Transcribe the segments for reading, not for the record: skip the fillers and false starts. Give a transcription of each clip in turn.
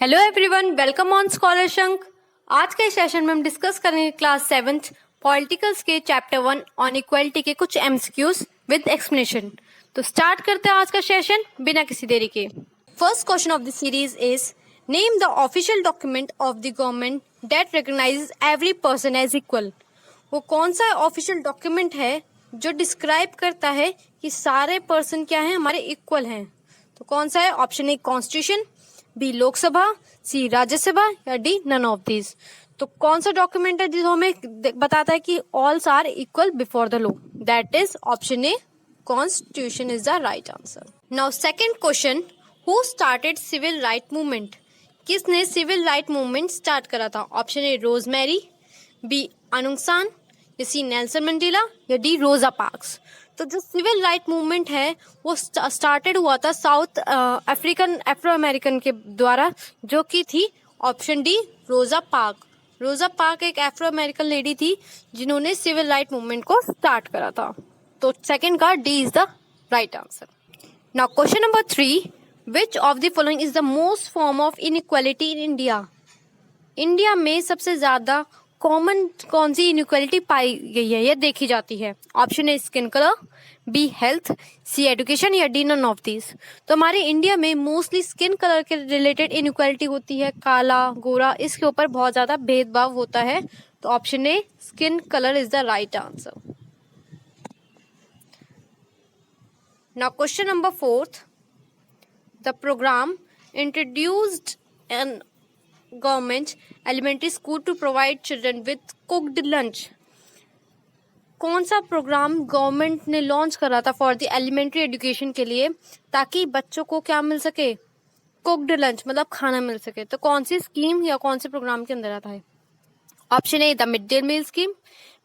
Hello everyone, welcome on scholar shank. आज के session में हम डिस्कस करेंगे क्लास 7th पॉलिटिकल्स के चैप्टर 1 ऑन इक्वालिटी के कुछ एमसीक्यूज विद एक्सप्लेनेशन। तो स्टार्ट करते हैं आज का सेशन बिना किसी देरी के। First question of the series is name the official document of the government that recognises every person as equal. वो कौन सा ऑफिशियल डॉक्यूमेंट है जो डिस्क्राइब करता है कि सारे पर्सन क्या हैं, हमारे इक्वल हैं। तो कौन सा है? Option A constitution, B Lok Sabha, C Rajya Sabha या डी नन ऑफ दिस। तो कौन सा डॉक्यूमेंट है जो हमें बताता है कि all are equal before the law? That is option A constitution is the right answer. Now second question, who started civil right movement? किसने सिविल राइट मूवमेंट स्टार्ट करा था? Option A Rosemary, B Aung San, या C Nelson Mandela या D Rosa Parks. तो जो civil right movement है वो started हुआ था साउथ अफ्रीकन एफ्रो अमेरिकन के द्वारा, जो कि थी ऑप्शन डी रोजा पार्क। रोजा पार्क एक एफ्रो अमेरिकन लेडी थी जिन्होंने सिविल राइट मूवमेंट को स्टार्ट करा था। तो सेकंड का D is the right answer. Now question number 3, which of the following is the most form of inequality in India? India में सबसे ज्यादा कॉमन कौन सी इनइक्वालिटी पाई गई है या देखी जाती है? Option A skin colour, B health, C education या डी नन ऑफ दिस। तो हमारे इंडिया में मोस्टली स्किन कलर के रिलेटेड इनइक्वालिटी होती है, काला गोरा, इसके ऊपर बहुत ज्यादा भेदभाव होता है। तो option A skin colour is the right answer. Now question number 4, the programme introduced an government elementary school to provide children with cooked lunch. कौन सा प्रोग्राम गवर्नमेंट ने लॉन्च करा था फॉर द एलिमेंट्री एजुकेशन के लिए, ताकि बच्चों को क्या मिल सके? कुक्ड लंच, मतलब खाना मिल सके। तो कौन सी स्कीम या कौन से प्रोग्राम के अंदर आता है? Option A the mid day meal scheme,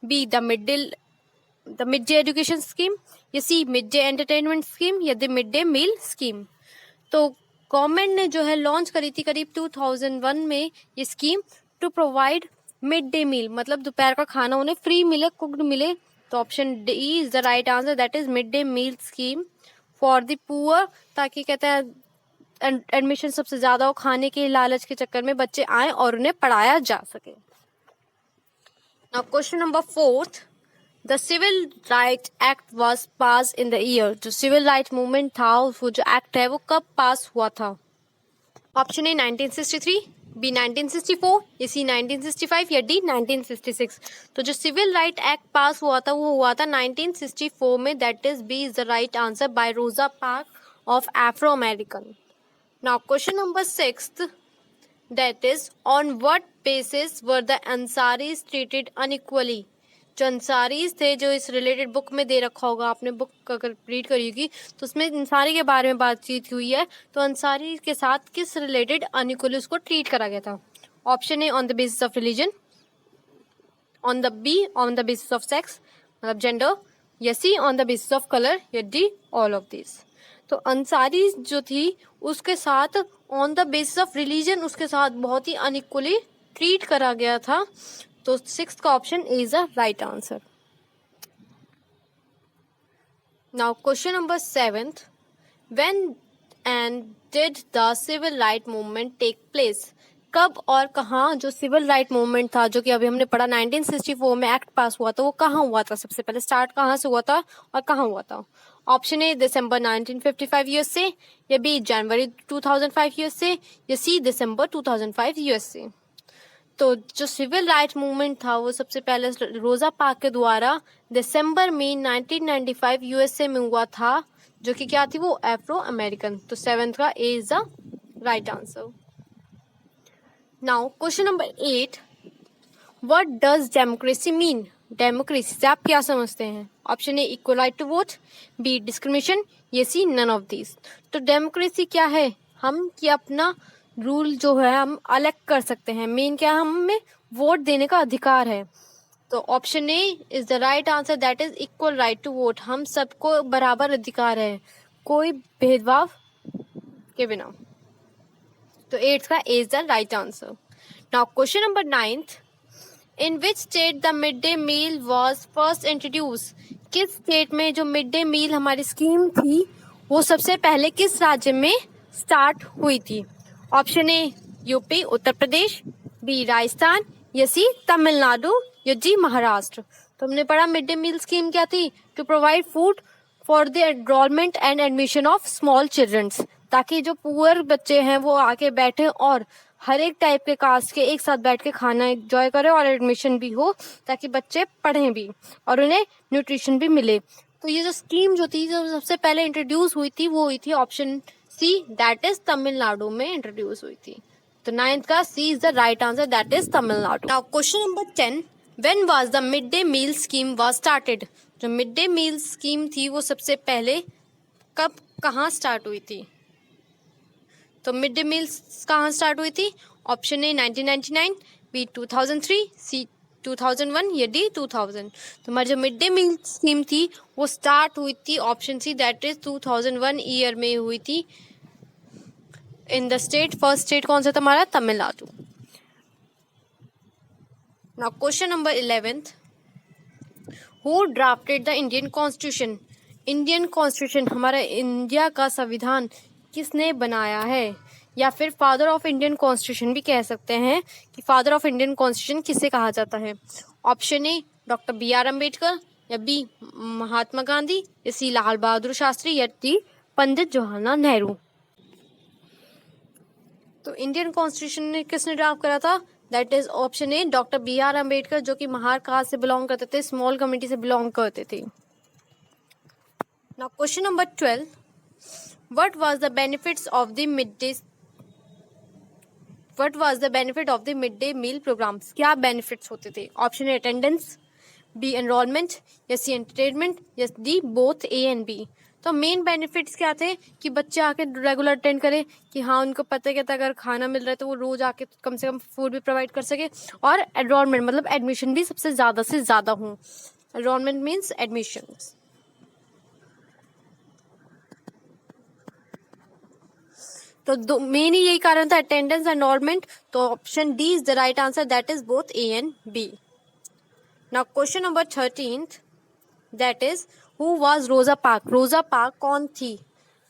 B the mid day education scheme, या C mid day entertainment scheme या the mid day meal scheme. तो गवर्नमेंट ने जो है लॉन्च करी थी करीब 2001 में ये scheme, to provide mid day meal, मतलब दोपहर का खाना उन्हें फ्री मिले, कुक्ड मिले। तो option D is the right answer, that is mid day meal scheme for the poor, ताकि कहते हैं एडमिशन सबसे ज्यादा हो, खाने के लालच के चक्कर में बच्चे आए और उन्हें पढ़ाया जा सके। Now question number 4, the civil right act was pass in the year. जो सिविल राइट मूवमेंट था, वो जो एक्ट है वो कब पास हुआ था? ऑप्शन ए 1963, बी 1964, या सी 1965 या डी 1966। तो जो सिविल राइट एक्ट पास हुआ था वो हुआ था 1964 में, that is B is the right answer by Rosa Park of Afro American. Now question number 6, that is on what basis were the Ansaris treated unequally. जो अंसारीज थे, जो इस रिलेटेड बुक में दे रखा होगा, आपने बुक अगर रीड करी होगी तो उसमें अंसारी के बारे में बातचीत हुई है। तो अंसारी के साथ किस रिलेटेड अनइक्वली उसको ट्रीट करा गया था? Option A on the basis of religion, on the B on the basis of sex, मतलब जेंडर, या C on the basis of colour, या डी ऑल ऑफ दिस। तो अंसारी जो थी उसके साथ on the basis of religion उसके साथ बहुत ही अनइक्वली ट्रीट करा गया था। तो 6th का option is the right answer. Now question number 7, when and did the civil right movement take place? कब और कहाँ जो सिविल राइट मूवमेंट था, जो कि अभी हमने पढ़ा 1964 में एक्ट पास हुआ था, वो कहाँ हुआ था? सबसे पहले स्टार्ट कहाँ से हुआ था और कहाँ हुआ था? ऑप्शन ए दिसंबर 1955 यूएसए, या बी जनवरी 2005 यूएसए, या सी दिसंबर 2005 यूएसए। तो जो सिविल राइट मूवमेंट था वो सबसे पहले रोजा पार्क के द्वारा दिसंबर में 1995 यूएसए में हुआ था, जो कि क्या थी? वो एफ्रो अमेरिकन। तो 7th का A is the right answer. Now question number 8, what does democracy mean? Democracy से आप क्या समझते हैं? Option A equal right to vote, B discrimination, या सी नन ऑफ दिस। तो डेमोक्रेसी क्या है? हम कि अपना रूल जो है हम अलग कर सकते हैं। मेन क्या है? हमें वोट देने का अधिकार है। तो option A is the right answer, that is equal right to vote. हम सबको बराबर अधिकार है, कोई भेदभाव के बिना। तो 8th का A is the right answer. Now question number 9, in which state the mid day meal was first introduce? किस स्टेट में जो मिड डे मील हमारी स्कीम थी वो सबसे पहले किस राज्य में स्टार्ट हुई थी? Option A UP Uttar Pradesh, B Rajasthan या सी तमिलनाडु या जी महाराष्ट्र। तो हमने पढ़ा मिड डे मील स्कीम क्या थी, to provide food for the enrolment and admission of small childrens, ताकि जो पुअर बच्चे हैं वो आके बैठे और हर एक टाइप के कास्ट के एक साथ बैठ के खाना एंजॉय करें और एडमिशन भी हो, ताकि बच्चे पढ़ें भी और उन्हें न्यूट्रिशन भी मिले। तो ये जो स्कीम जो थी, जो सबसे पहले इंट्रोड्यूस हुई थी, वो हुई थी option C, that is Tamil Nadu में इंट्रोड्यूस हुई थी। तो 9th का C is the right answer, that is Tamil Nadu. Now question number 10, when was the mid day meal scheme was started. जो मिड डे मील स्कीम थी वो सबसे पहले कब कहाँ स्टार्ट हुई थी? तो मिड डे मील कहाँ स्टार्ट हुई थी? ऑप्शन ए 1999, बी 2003, सी 2001 या डी 2000। तो हमारी जो मिड डे मील स्कीम थी वो स्टार्ट हुई थी option C, that is 2001 year में हुई थी in the state. First state कौन सा था हमारा? Tamil Nadu. Now question number 11th, who drafted the Indian constitution. Indian constitution, हमारा इंडिया का संविधान किसने बनाया है? या फिर फादर ऑफ इंडियन कॉन्स्टिट्यूशन भी कह सकते हैं कि फादर ऑफ इंडियन कॉन्स्टिट्यूशन किसे कहा जाता है? Option A doctor B R Ambedkar या बी महात्मा गांधी या सी लाल बहादुर शास्त्री या डी पंडित जवाहरलाल नेहरू। तो इंडियन कॉन्स्टिट्यूशन ने किसने ड्राफ्ट करा था? That is option A doctor B R Ambedkar, जो कि महार कास्ट से बिलोंग करते थे, स्मॉल कम्युनिटी से बिलोंग करते थे। Now question number 12, what was the benefits of the mid day meal programmes. क्या बेनिफिट्स होते थे? Option A attendance, B enrolment या सी एंटरटेनमेंट या D both A and B. तो मेन बेनिफिट्स क्या थे कि बच्चे आके रेगुलर अटेंड करें, कि हाँ उनको पता क्या था अगर खाना मिल रहा है तो वो रोज आके कम से कम फूड भी प्रोवाइड कर सके, और एनरोलमेंट मतलब एडमिशन भी सबसे ज़्यादा से ज़्यादा हो। Enrolment means admission. तो मेन ही यही कारण था, अटेंडेंस एनरोलमेंट। तो option D is the right answer, that is both A and B. Now question number 13th, that is who was Rosa Park. Rosa Park कौन थी?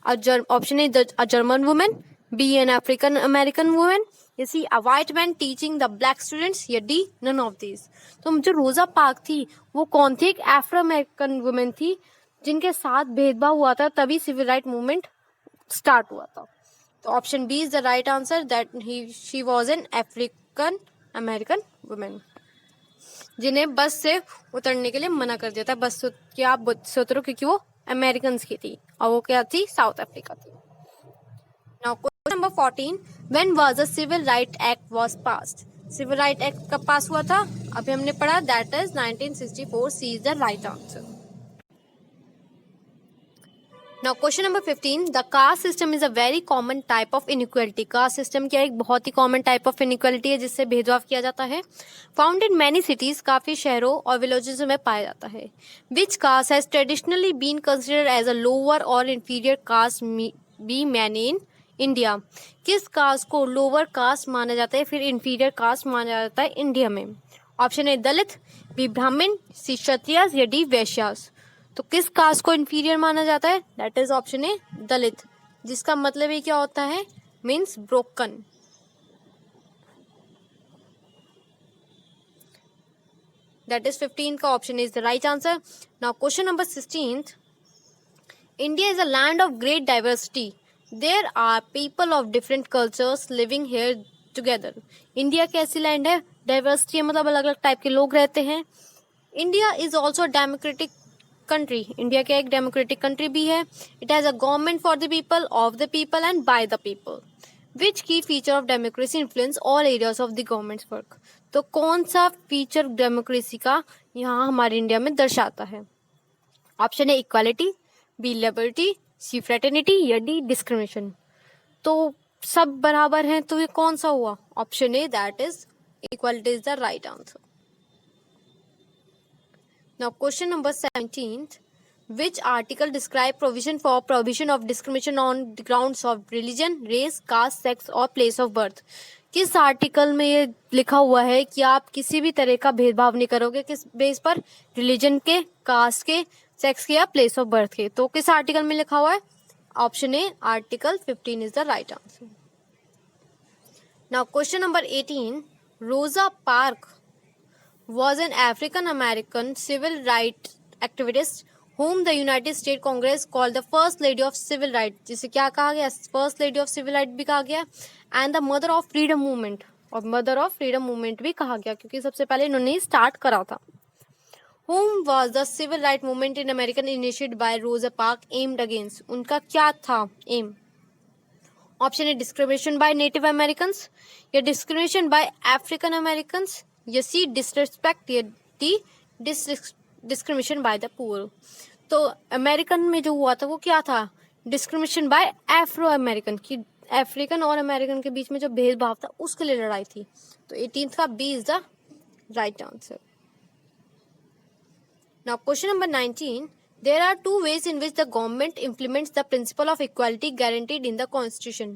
Option A a German women, B an African American women या C a white man teaching the black students या D none of these. तो जो रोजा park थी वो कौन थी? एक अफ्रो अमेरिकन वुमेन थी जिनके साथ भेदभाव हुआ था, तभी सिविल राइट मूवमेंट स्टार्ट हुआ था। तो option B is the right answer, that she was an African American women, जिन्हें बस से उतरने के लिए मना कर दिया था। बस कि आप बस से उतरो, क्योंकि वो अमेरिकन की थी और वो क्या थी? साउथ अफ्रीका थी। Now question number 14, when was the civil right act was passed. Civil right act कब पास हुआ था? अभी हमने पढ़ा, that is 1964, C is the right answer. Now question number 15, the caste system is a very common type of inequality। caste system क्या एक बहुत ही common type of inequality है जिससे भेदभाव किया जाता है। Found in many cities, काफी शहरों और villages में पाया जाता है। Which caste has traditionally been considered as a lower or inferior caste be many in India। किस कास्ट को लोअर कास्ट माना जाता है, फिर इंफीरियर कास्ट माना जाता है इंडिया में? ऑप्शन ए दलित, बी ब्राह्मण, सी क्षत्रिय या डी वैश्यास। तो किस कास्ट को इंफीरियर माना जाता है? दैट इज ऑप्शन ए दलित, जिसका मतलब ये क्या होता है? Means broken. दैट इज 15 का option is the right answer. Now question number 16, India is a land of great diversity, there are people of different cultures living here together. India कैसी land है? Diversity है, मतलब अलग अलग type के लोग रहते हैं। India is also democratic country, India क्या एक डेमोक्रेटिक कंट्री भी है। It has a government for the people, of the people and by the people. विच की feature of democracy influence all areas of the governments work. तो कौन सा feature democracy का यहाँ हमारे इंडिया में दर्शाता है? Option A equality, B liberty, C fraternity या डी डिस्क्रिमिनेशन। तो सब बराबर हैं, तो ये कौन सा हुआ? Option A, that is equality is the right answer. Now question number 17th, which article describe prohibition of discrimination on the grounds of religion, race, caste, sex और place of birth। किस आर्टिकल में ये लिखा हुआ है कि आप किसी भी तरह का भेदभाव नहीं करोगे, किस बेस पर? रिलीजन के, कास्ट के, सेक्स के या प्लेस ऑफ बर्थ के। तो किस आर्टिकल में लिखा हुआ है? Option A article 15 is the right answer. Now question number 18. Rosa Parks was an African American civil rights activist whom the United States Congress called the first lady of civil rights, जिसे क्या कहा गया, first lady of civil right भी कहा गया, and the mother of freedom movement, और mother of freedom movement भी कहा गया क्योंकि सबसे पहले इन्होंने स्टार्ट करा था. Whom was the civil rights movement in America initiated by Rosa Parks aimed against? उनका क्या था um? Option A discrimination by native Americans, या डिस्क्रिमिनेशन बाय अफ्रीकन अमेरिकन्स, या सी डिसरिस्पेक्ट, या D discrimination by the poor. तो American में जो हुआ था वो क्या था? डिस्क्रिमिनेशन बाय एफ्रो अमेरिकन, की अफ्रीकन और अमेरिकन के बीच में जो भेदभाव था उसके लिए लड़ाई थी. तो 18th का B is the right answer. Now question number 19. There are two ways in which the government implements the principle of equality guaranteed in the constitution.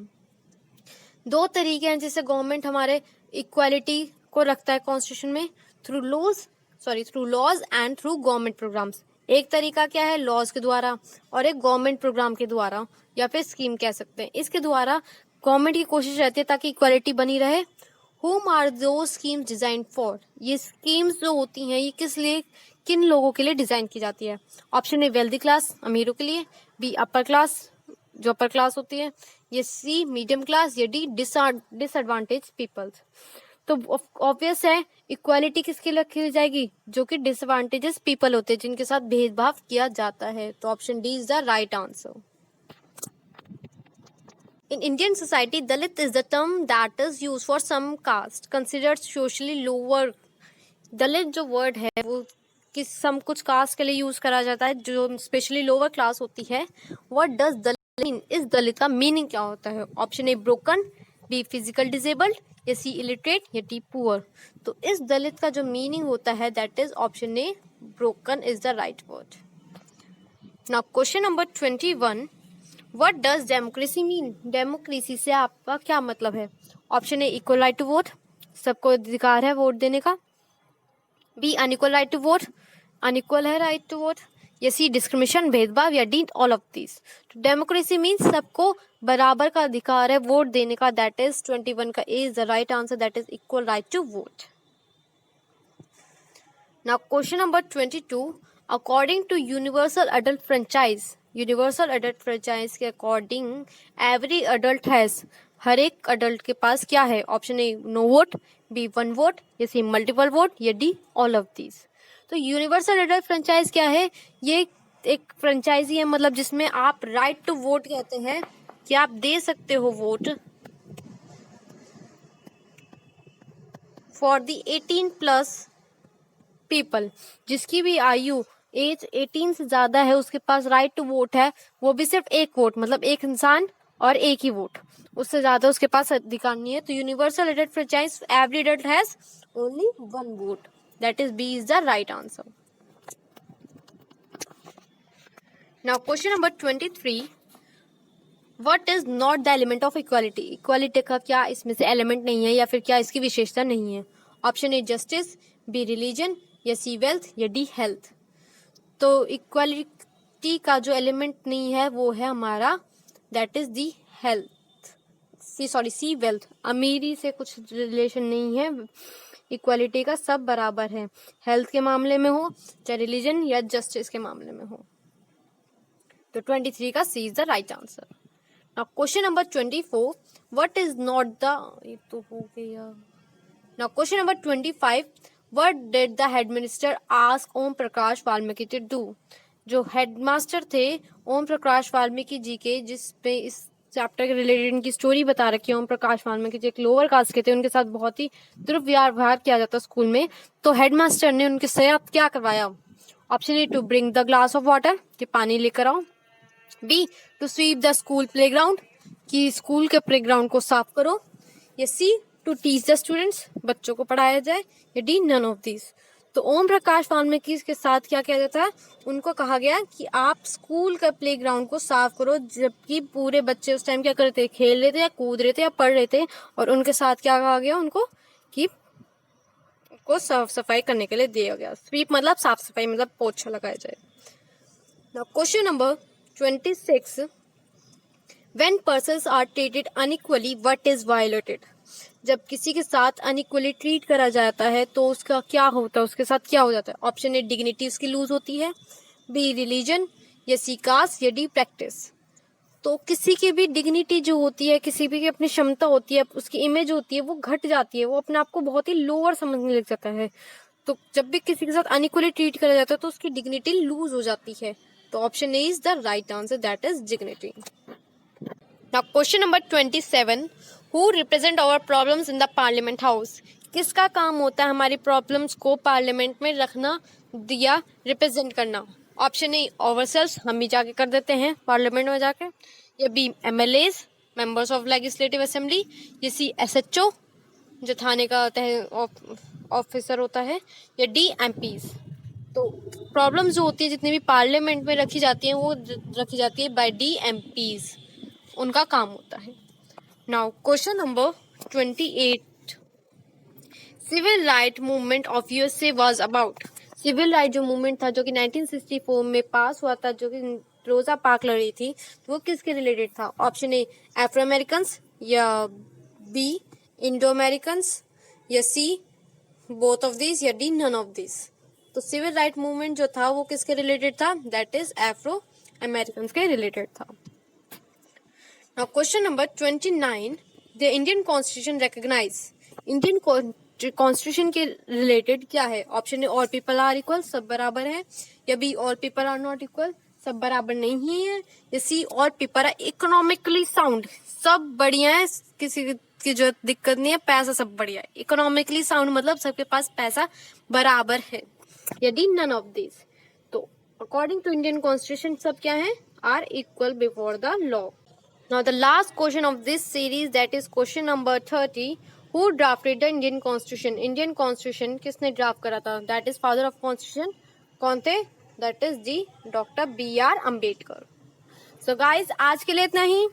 दो तरीके हैं जिससे गवर्नमेंट हमारे इक्वालिटी को रखता है कॉन्स्टिट्यूशन में, through laws and through government programs. एक तरीका क्या है? लॉज के द्वारा, और एक गवर्नमेंट प्रोग्राम के द्वारा, या फिर स्कीम कह सकते हैं. इसके द्वारा गवर्नमेंट की कोशिश रहती है ताकि इक्वालिटी बनी रहे. Whom are those schemes designed for? ये स्कीम्स जो होती हैं ये किस लिए, किन लोगों के लिए डिजाइन की जाती है? ऑप्शन ए वेल्दी क्लास, अमीरों के लिए, बी अपर क्लास, जो अपर क्लास होती है, ये सी मीडियम क्लास, या डी डिसएडवांटेज पीपल्स. तो ऑब्वियस है इक्वालिटी किसके लिए रखी जाएगी? जो कि डिसएडवांटेजेस पीपल होते हैं, जिनके साथ भेदभाव किया जाता है. तो option D is the right answer. In Indian society, Dalit is the term that is used for some caste considered socially lower. दलित जो वर्ड है वो कुछ कास्ट के लिए यूज करा जाता है जो स्पेशली लोअर क्लास होती है. What does Dalit mean? इस दलित का मीनिंग क्या होता है? Option A broken, B physical disabled, या सी इलिटरेट, या डी पुअर. तो इस दलित का जो मीनिंग होता है that is option A broken is the right word. Now question number 21. What does democracy mean? Democracy से आपका क्या मतलब है? Option A equal right to vote, सबको अधिकार है वोट देने का, B unequal right to vote, unequal है राइट टू वोट, या सी डिस्क्रिमिनेशन भेदभाव, या डी ऑल ऑफ दिस. तो डेमोक्रेसी मीन्स सबको बराबर का अधिकार है वोट देने का. दैट इज 21 का A is the right answer, that is equal right to vote. Now question number 22. According to universal adult franchise के अकॉर्डिंग एवरी अडल्ट हैज, हर एक अडल्ट के पास क्या है? Option A no vote, B one vote, या C multiple vote, या D all of these. तो यूनिवर्सल अडल्ट फ्रेंचाइज क्या है? ये एक फ्रेंचाइजी है, मतलब जिसमें आप राइट टू वोट कहते हैं कि आप दे सकते हो वोट फॉर द 18+ पीपल. जिसकी भी आयु एज 18 से ज्यादा है उसके पास राइट टू वोट है, वो भी सिर्फ एक वोट, मतलब एक इंसान और एक ही वोट, उससे ज्यादा उसके पास अधिकार नहीं है. तो universal adult franchise every adult has only one vote, that is B is the right answer. Now question number 23. What is not the element of equality? Equality का क्या इसमें से एलिमेंट नहीं है, या फिर क्या इसकी विशेषता नहीं है? Option A justice, B religion, या सी वेल्थ, या डी हेल्थ. तो इक्वालिटी का जो एलिमेंट नहीं है वो है हमारा that is the health, C wealth. अमीरी से कुछ रिलेशन नहीं है इक्वालिटी का, सब बराबर है, हेल्थ के मामले में हो चाहे रिलीजन या जस्टिस के मामले में हो. तो 23 का C is the right answer. Now question number 24. What is not the, ये तो हो गया. Now question number 25. What did the headmaster ask Om Prakash Valmiki to do? जो हेडमास्टर थे ओम प्रकाश वाल्मीकि जी के, जिसपे इस चैप्टर के रिलेटेड इनकी स्टोरी बता रखी है. ओम प्रकाश वाल्मीकि जी एक लोअर कास्ट के थे, उनके साथ बहुत ही दुर्व्यवहार किया जाता स्कूल में. तो हेडमास्टर ने उनके साथ क्या करवाया? Option A to bring the glass of water, कि पानी लेकर आओ, B to sweep the school playground, कि स्कूल के प्लेग्राउंड को साफ करो, या C to teach the students, बच्चों को पढ़ाया जाए, या डी नन ऑफ दिस. तो ओम प्रकाश वाल्मीकि के साथ क्या किया जाता है? उनको कहा गया कि आप स्कूल का प्लेग्राउंड को साफ करो, जबकि पूरे बच्चे उस टाइम क्या कर रहे थे? खेल रहे थे या कूद रहे थे या पढ़ रहे थे. और उनके साथ क्या कहा गया उनको? कि को साफ सफाई करने के लिए दिया गया. स्वीप मतलब साफ सफाई, मतलब पोछा लगाया जाए. Now question number 26. When persons are treated unequally, what is violated? जब किसी के साथ अनइक्वली ट्रीट करा जाता है तो उसका क्या होता है, उसके साथ क्या हो जाता है? ऑप्शन ए डिग्निटी उसकी लूज होती है, बी रिलीजन, या सी कास्ट, या डी प्रैक्टिस। तो किसी की भी डिग्निटी जो होती है, किसी भी की अपनी क्षमता होती है, उसकी इमेज होती है, वो घट जाती है, वो अपने आप को बहुत ही लोअर समझने लग जाता है। तो जब भी किसी के साथ अनइक्वली ट्रीट करा जाता है तो उसकी डिग्निटी लूज हो जाती है। तो option A is the right answer, that is dignity. Now question number 27, who represent our problems in the parliament house? किसका काम होता है हमारी प्रॉब्लम्स को पार्लियामेंट में रखना या रिप्रेजेंट करना? ऑप्शन ए आवरसेल्व्स, हम ही जाके कर देते हैं पार्लियामेंट में जाके, या B MLAs, members of legislative assembly, या सी एसएचओ जो थाने का ऑफिसर होता है, या डी एमपीज। तो प्रॉब्लम्स जो होती है जितनी भी पार्लियामेंट में रखी जाती हैं वो रखी जाती है बाय डी एमपीज, उनका काम होता है। Now question number 28, civil right movement of USA was about? Civil right जो मूवमेंट था जो कि 1964 में पास हुआ था, जो कि रोजा पार्क लड़ी थी, तो वो किसके रिलेटेड था? ऑप्शन ए अफ्रो अमेरिकन, या बी इंडो अमेरिकन, या सी बोथ ऑफ दिस, या डी नन ऑफ दिस। तो सिविल राइट मूवमेंट जो था वो किसके रिलेटेड था? दैट इज अफ्रो अमेरिकन के रिलेटेड था। Now question number 29, the Indian constitution recognise, Indian constitution के रिलेटेड क्या है? Option A all people are equal, सब बराबर है, या B all people are not equal, सब बराबर नहीं है, या C all people are economically sound, सब बढ़िया है, किसी की जो दिक्कत नहीं है, पैसा सब बढ़िया है। इकोनॉमिकली साउंड मतलब सबके पास पैसा बराबर है, यदि नन ऑफ दिस। तो अकॉर्डिंग टू इंडियन कॉन्स्टिट्यूशन सब क्या है? Are equal before the law. Now the last question of this series, that is question number 30, who drafted the Indian constitution? Indian constitution किसने ड्राफ्ट करा था? That is father of constitution, कौन थे? That is the doctor BR Ambedkar. So guys आज के लिए इतना ही।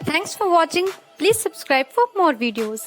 Thanks for watching, please subscribe for more videos.